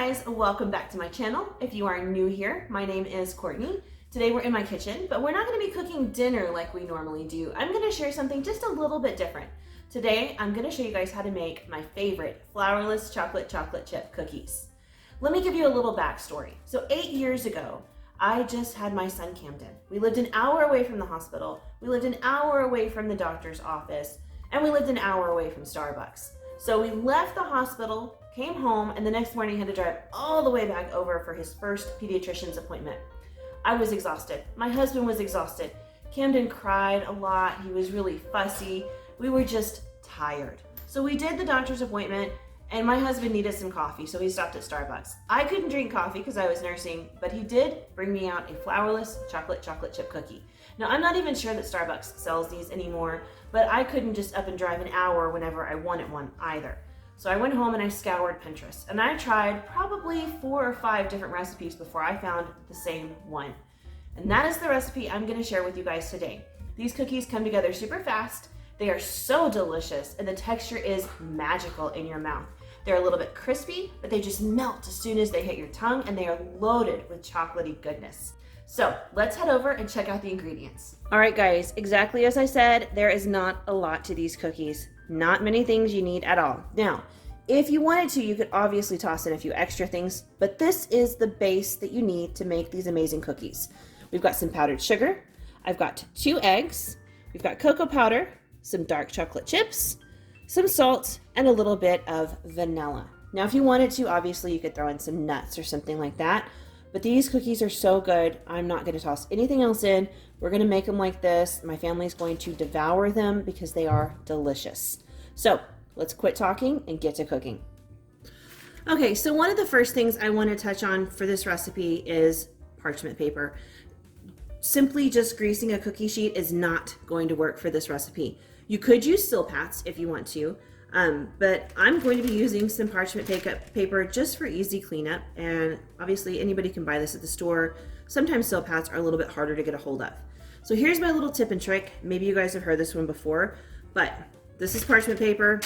guys, welcome back to my channel. If you are new here, my name is Courtney. Today we're in my kitchen, but we're not going to be cooking dinner like we normally do. I'm going to share something just a little bit different. Today I'm going to show you guys how to make my favorite Flourless chocolate chip cookies. Let me give you a little backstory. So 8 years ago, I just had my son Camden. We lived an hour away from the hospital, we lived an hour away from the doctor's office, and we lived an hour away from Starbucks. So we left the hospital, came home, and the next morning had to drive all the way back over for his first pediatrician's appointment. I was exhausted. My husband was exhausted. Camden cried a lot. He was really fussy. We were just tired. So we did the doctor's appointment, and my husband needed some coffee, so he stopped at Starbucks. I couldn't drink coffee because I was nursing, but he did bring me out a Flourless chocolate chip cookie. Now, I'm not even sure that Starbucks sells these anymore, but I couldn't just up and drive an hour whenever I wanted one either. So I went home and I scoured Pinterest, and I tried probably 4 or 5 different recipes before I found the same one. And that is the recipe I'm going to share with you guys today. These cookies come together super fast. They are so delicious, and the texture is magical in your mouth. They're a little bit crispy, but they just melt as soon as they hit your tongue, and they are loaded with chocolatey goodness. So let's head over and check out the ingredients. All right, guys, exactly as I said, there is not a lot to these cookies. Not many things you need at all. Now, if you wanted to, you could obviously toss in a few extra things, but this is the base that you need to make these amazing cookies. We've got some powdered sugar. I've got 2 eggs. We've got cocoa powder, some dark chocolate chips, some salt, and a little bit of vanilla. Now, if you wanted to, obviously you could throw in some nuts or something like that, but these cookies are so good, I'm not going to toss anything else in. We're going to make them like this. My family's going to devour them because they are delicious. So let's quit talking and get to cooking. Okay, so one of the first things I want to touch on for this recipe is parchment paper. Simply just greasing a cookie sheet is not going to work for this recipe. You could use Silpats if you want to, but I'm going to be using some parchment paper just for easy cleanup, and obviously anybody can buy this at the store. Sometimes Silpats are a little bit harder to get a hold of. So here's my little tip and trick. Maybe you guys have heard this one before, but this is parchment paper.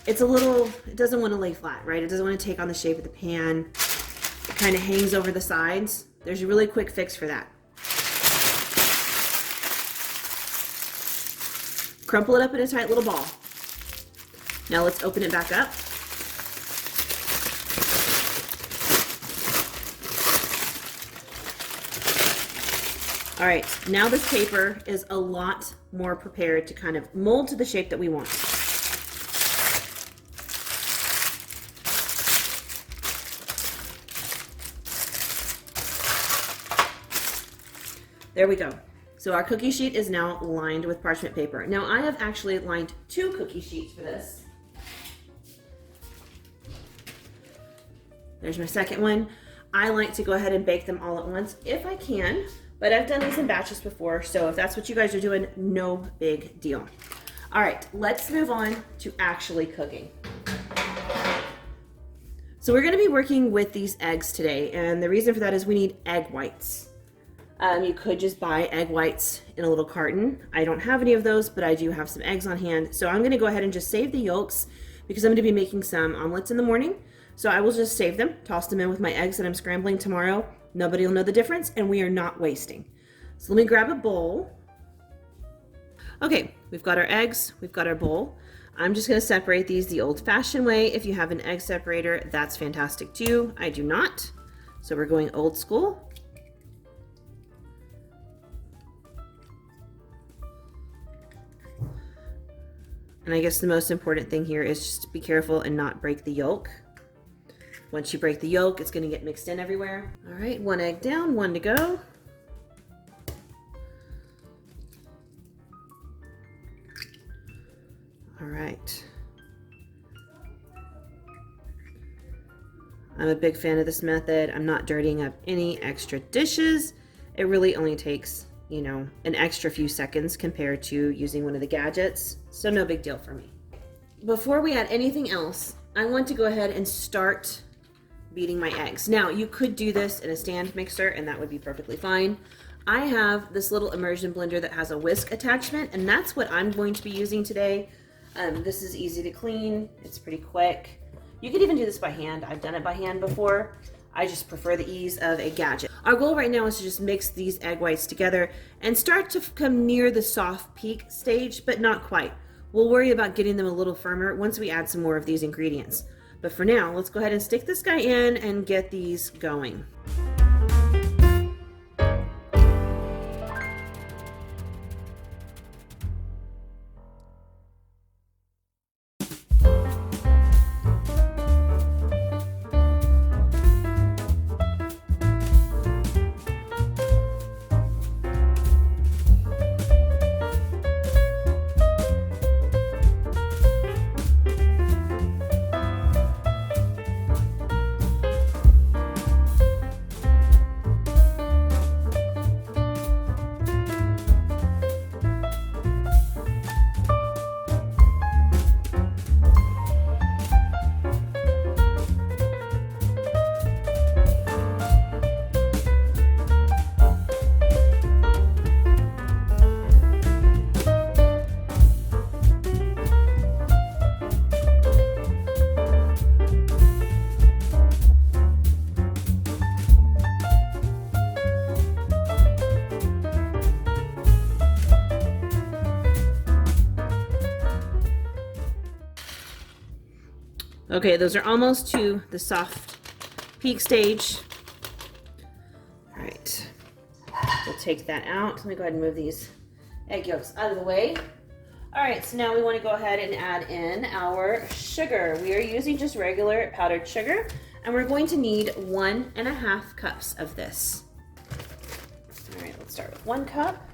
It doesn't want to lay flat, right? It doesn't want to take on the shape of the pan. It kind of hangs over the sides. There's a really quick fix for that. Crumple it up in a tight little ball. Now let's open it back up. All right, now this paper is a lot more prepared to kind of mold to the shape that we want. There we go. So our cookie sheet is now lined with parchment paper. Now I have actually lined 2 cookie sheets for this. There's my second one. I like to go ahead and bake them all at once if I can, but I've done these in batches before, so if that's what you guys are doing, no big deal. All right, let's move on to actually cooking. So we're gonna be working with these eggs today, and the reason for that is we need egg whites. You could just buy egg whites in a little carton. I don't have any of those, but I do have some eggs on hand. So I'm gonna go ahead and just save the yolks because I'm gonna be making some omelets in the morning. So I will just save them, toss them in with my eggs that I'm scrambling tomorrow. Nobody will know the difference, and we are not wasting. So let me grab a bowl. Okay, we've got our eggs, we've got our bowl. I'm just gonna separate these the old-fashioned way. If you have an egg separator, that's fantastic too. I do not. So we're going old school. And I guess the most important thing here is just to be careful and not break the yolk. Once you break the yolk, it's going to get mixed in everywhere. All right, 1 egg down, 1 to go. All right. I'm a big fan of this method. I'm not dirtying up any extra dishes. It really only takes, an extra few seconds compared to using one of the gadgets. So no big deal for me. Before we add anything else, I want to go ahead and start beating my eggs. Now, you could do this in a stand mixer, and that would be perfectly fine. I have this little immersion blender that has a whisk attachment, and that's what I'm going to be using today. This is easy to clean. It's pretty quick. You could even do this by hand. I've done it by hand before. I just prefer the ease of a gadget. Our goal right now is to just mix these egg whites together and start to come near the soft peak stage, but not quite. We'll worry about getting them a little firmer once we add some more of these ingredients. But for now, let's go ahead and stick this guy in and get these going. Okay, those are almost to the soft peak stage. All right, we'll take that out. Let me go ahead and move these egg yolks out of the way. All right, so now we want to go ahead and add in our sugar. We are using just regular powdered sugar, and we're going to need 1.5 cups of this. All right, let's start with 1 cup.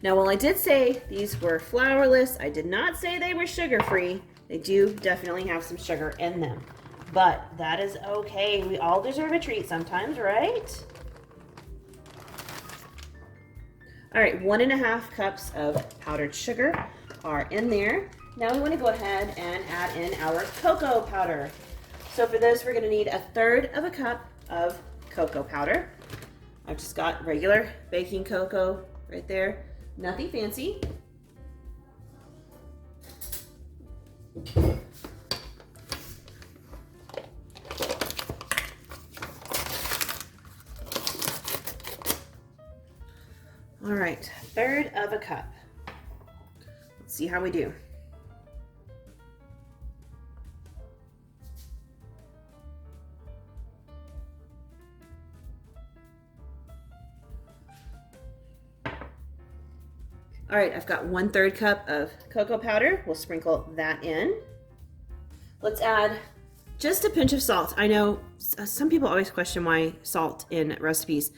Now, while I did say these were flourless, I did not say they were sugar-free. They do definitely have some sugar in them, but that is okay. We all deserve a treat sometimes, right? All right, 1.5 cups of powdered sugar are in there. Now we want to go ahead and add in our cocoa powder. So for this, we're gonna need 1/3 cup of cocoa powder. I've just got regular baking cocoa right there. Nothing fancy. All right, 1/3 cup. Let's see how we do. All right, I've got 1/3 cup of cocoa powder. We'll sprinkle that in. Let's add just a pinch of salt. I know some people always question why salt in recipes.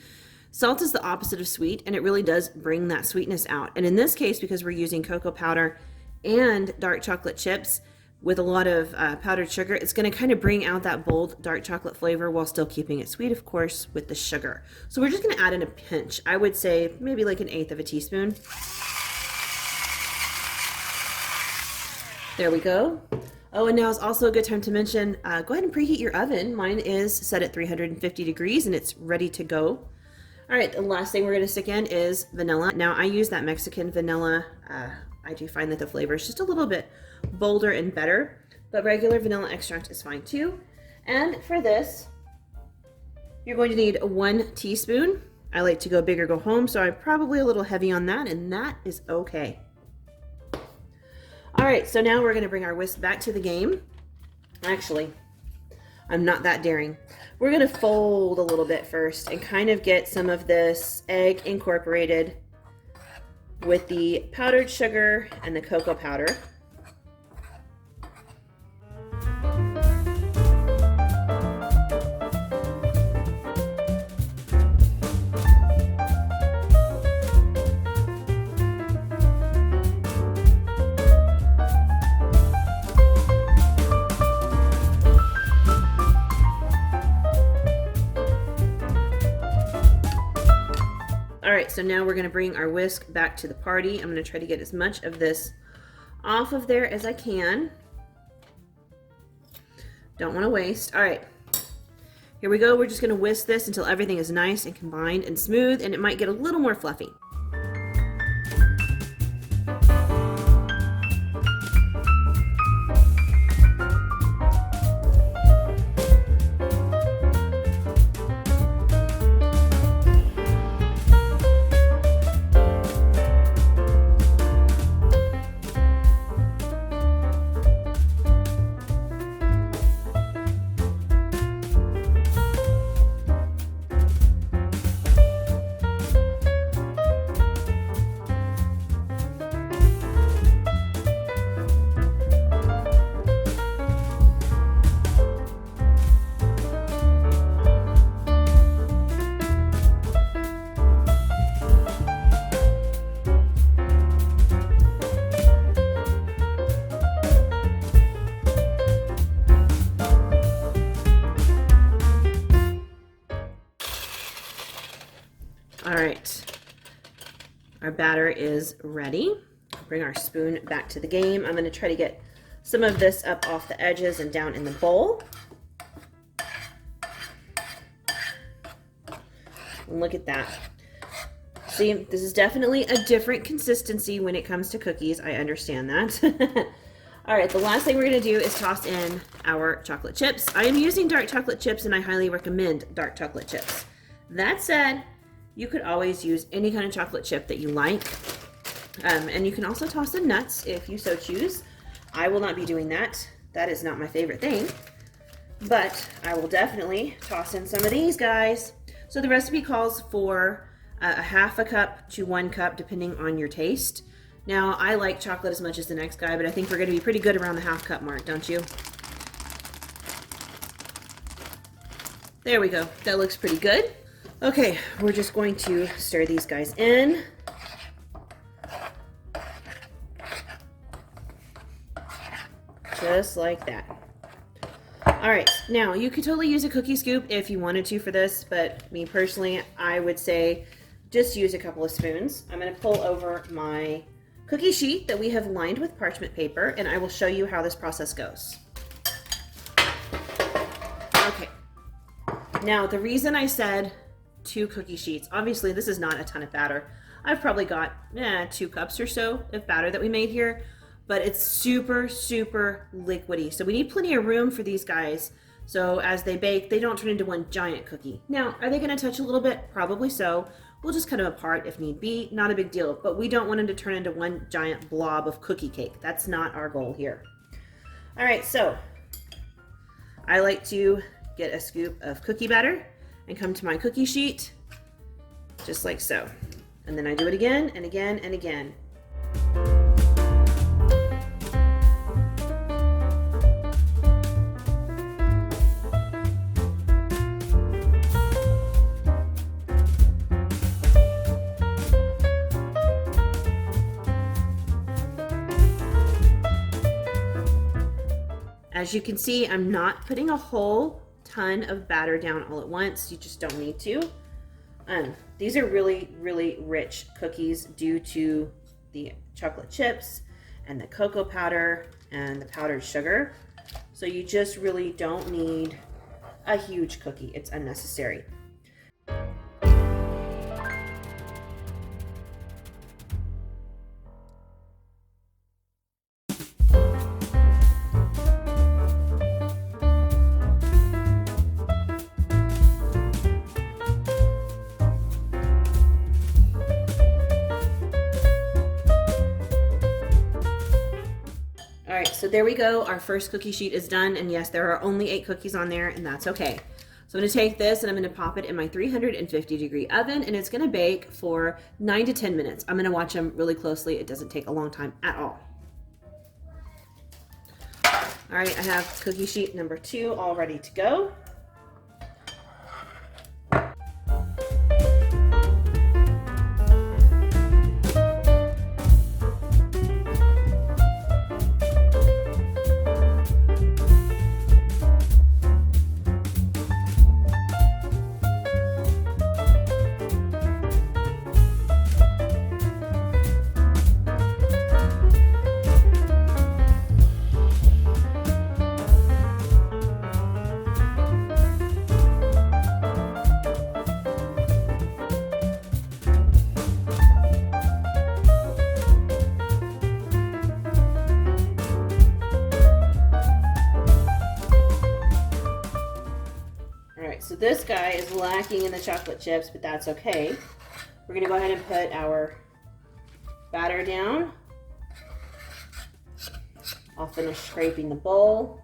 Salt is the opposite of sweet, and it really does bring that sweetness out. And in this case, because we're using cocoa powder and dark chocolate chips with a lot of powdered sugar, it's gonna kind of bring out that bold dark chocolate flavor while still keeping it sweet, of course, with the sugar. So we're just gonna add in a pinch. I would say maybe like 1/8 teaspoon. There we go. Oh, and now is also a good time to mention, go ahead and preheat your oven. Mine is set at 350 degrees and it's ready to go. All right, the last thing we're gonna stick in is vanilla. Now I use that Mexican vanilla. I do find that the flavor is just a little bit bolder and better, but regular vanilla extract is fine too. And for this, you're going to need 1 teaspoon. I like to go big or go home, so I'm probably a little heavy on that, and that is okay. All right, so now we're gonna bring our whisk back to the game. Actually, I'm not that daring. We're gonna fold a little bit first and kind of get some of this egg incorporated with the powdered sugar and the cocoa powder. All right, so now we're gonna bring our whisk back to the party. I'm gonna try to get as much of this off of there as I can. Don't wanna waste. All right, here we go. We're just gonna whisk this until everything is nice and combined and smooth, and it might get a little more fluffy. Our batter is ready. Bring our spoon back to the game. I'm going to try to get some of this up off the edges and down in the bowl. And look at that. See, this is definitely a different consistency when it comes to cookies. I understand that. All right, the last thing we're going to do is toss in our chocolate chips. I am using dark chocolate chips, and I highly recommend dark chocolate chips. That said, you could always use any kind of chocolate chip that you like. And you can also toss in nuts if you so choose. I will not be doing that. That is not my favorite thing. But I will definitely toss in some of these guys. So the recipe calls for a half a cup to 1 cup, depending on your taste. Now, I like chocolate as much as the next guy, but I think we're going to be pretty good around the half cup mark, don't you? There we go. That looks pretty good. Okay, we're just going to stir these guys in. Just like that. All right, now you could totally use a cookie scoop if you wanted to for this, but me personally, I would say just use a couple of spoons. I'm going to pull over my cookie sheet that we have lined with parchment paper, and I will show you how this process goes. Okay. Now, the reason I said 2 cookie sheets, obviously this is not a ton of batter. I've probably got 2 cups or so of batter that we made here, but it's super, super liquidy. So we need plenty of room for these guys. So as they bake, they don't turn into one giant cookie. Now, are they going to touch a little bit? Probably so. We'll just cut them apart if need be. Not a big deal, but we don't want them to turn into one giant blob of cookie cake. That's not our goal here. All right, so I like to get a scoop of cookie batter and come to my cookie sheet, just like so. And then I do it again and again and again. As you can see, I'm not putting a whole ton of batter down all at once. You just don't need to. These are really, really rich cookies due to the chocolate chips and the cocoa powder and the powdered sugar. So you just really don't need a huge cookie. It's unnecessary. All right, so there we go. Our first cookie sheet is done, and yes, there are only 8 cookies on there, and that's okay. So I'm gonna take this and I'm gonna pop it in my 350-degree oven, and it's gonna bake for 9 to 10 minutes. I'm gonna watch them really closely. It doesn't take a long time at all. All right, I have cookie sheet number 2 all ready to go. So this guy is lacking in the chocolate chips, but that's okay. We're gonna go ahead and put our batter down. I'll finish scraping the bowl.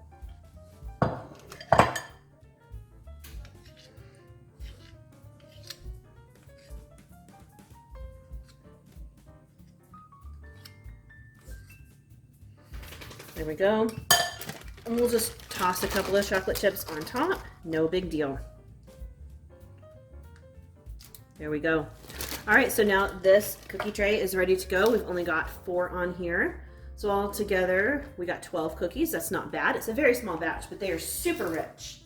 There we go. And we'll just toss a couple of chocolate chips on top. No big deal. There we go. All right, so now this cookie tray is ready to go. We've only got 4 on here. So all together, we got 12 cookies. That's not bad. It's a very small batch, but they are super rich.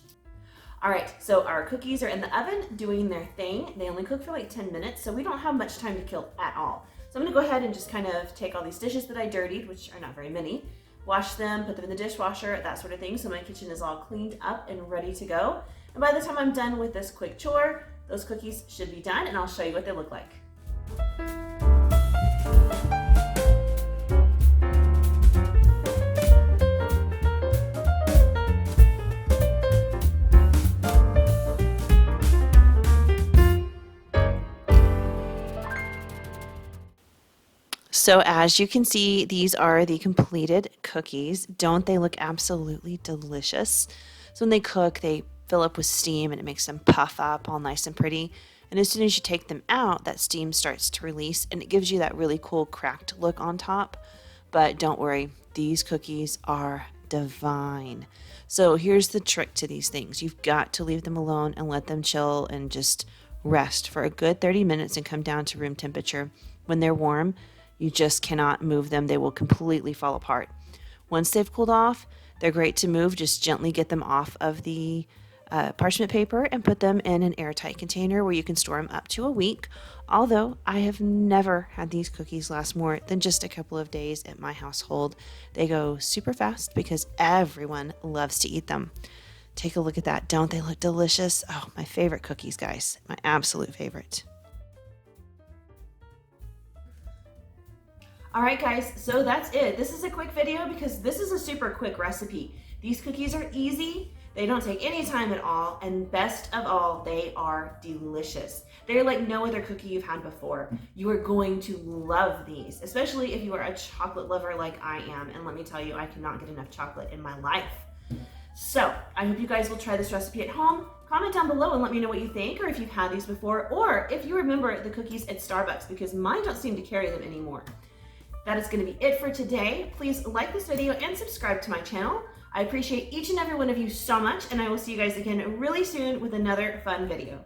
All right, so our cookies are in the oven doing their thing. They only cook for like 10 minutes, so we don't have much time to kill at all. So I'm gonna go ahead and just kind of take all these dishes that I dirtied, which are not very many, wash them, put them in the dishwasher, that sort of thing, so my kitchen is all cleaned up and ready to go. And by the time I'm done with this quick chore, those cookies should be done, and I'll show you what they look like. So as you can see, these are the completed cookies. Don't they look absolutely delicious? So when they cook, they fill up with steam and it makes them puff up all nice and pretty. And as soon as you take them out, that steam starts to release and it gives you that really cool cracked look on top. But don't worry, these cookies are divine. So here's the trick to these things. You've got to leave them alone and let them chill and just rest for a good 30 minutes and come down to room temperature. When they're warm, you just cannot move them. They will completely fall apart. Once they've cooled off, they're great to move. Just gently get them off of the parchment paper and put them in an airtight container where you can store them up to a week. Although I have never had these cookies last more than just a couple of days at my household. They go super fast because everyone loves to eat them. Take a look at that. Don't they look delicious? Oh, my favorite cookies, guys. My absolute favorite. All right, guys, so that's it. This is a quick video because this is a super quick recipe. These cookies are easy, they don't take any time at all, and best of all, they are delicious. They're like no other cookie you've had before. You are going to love these, especially if you are a chocolate lover like I am. And let me tell you, I cannot get enough chocolate in my life. So I hope you guys will try this recipe at home. Comment down below and let me know what you think, or if you've had these before, or if you remember the cookies at Starbucks, because mine don't seem to carry them anymore. That is going to be it for today. Please like this video and subscribe to my channel. I appreciate each and every one of you so much, and I will see you guys again really soon with another fun video.